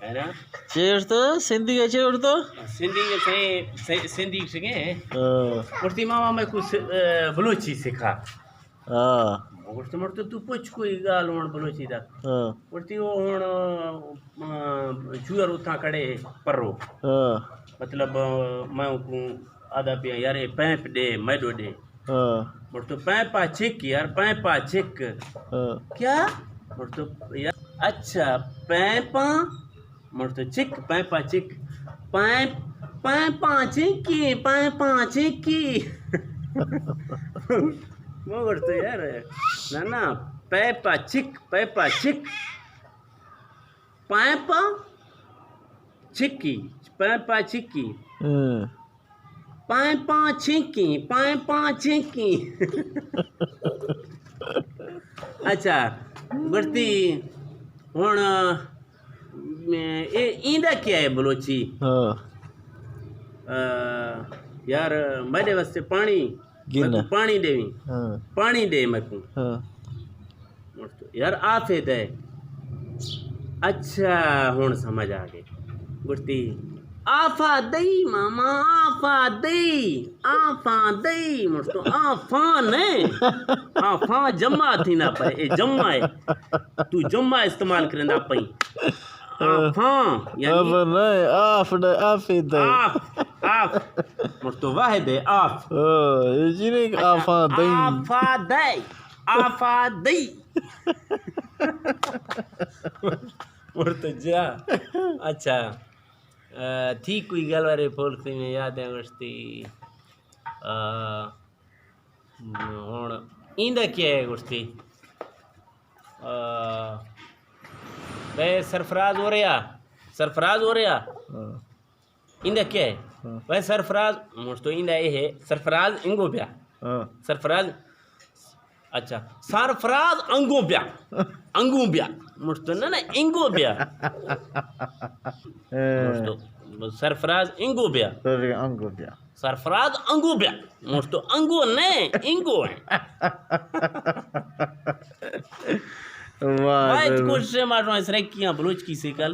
है ना। चेड़ तो सिंधी है चेड़ तो सिंधी से सिंधी सके उर्ती मामा मैं कुछ बलोची सिखा उर्ती मरते तू पूछ कोई गाल वण बलोची दा उर्ती वो हण चूर उठा कड़े परो मतलब मैं को आधा पिया यार ये पैप दे मैडो दे तो पैपा चिक यार पैपा चिक क्या तो यार अच्छा पैपा तो चिक पैपा चिक पैप पैपा चिकी वो तो यार ना ना पैपा चिक पैपा चिकी पैपा चिकी पैपा चिकी अच्छा बढ़ती हुण इंदा क्या है बलोची यार मेरे वास्ते पानी पानी देवी पानी दे मैं को यार आफे दे अच्छा हुण समझ आ गई गुड़ती आफा दई मामा आफा दई मुझको आफा ने आफा जम्मा थी ना पर ए जम्मा है तू जम्मा इस्तेमाल करेंदा पई आफा यानी अब नहीं आफ दे आफ मुझको वाहिद है आफ ये जीने आफा दई मुर्तजा अच्छा थी कोई गल वारे फोल्क में याद है वस्ती हुण इंदा क्या है वस्ती वे सरफराज हो रहा इंदा क्या है वह सरफराज मुझको इंदा ये है सरफराज इंगो ब्या सरफराज अच्छा सरफराज अंगो ब्या मुझको ना इंगो ब्या सरफराज इंगो ब्या सरफराज अंगो ब्या मुझको अंगो ने इंगो है वाह कोशिश मारो इसरे किया बलोच की से कल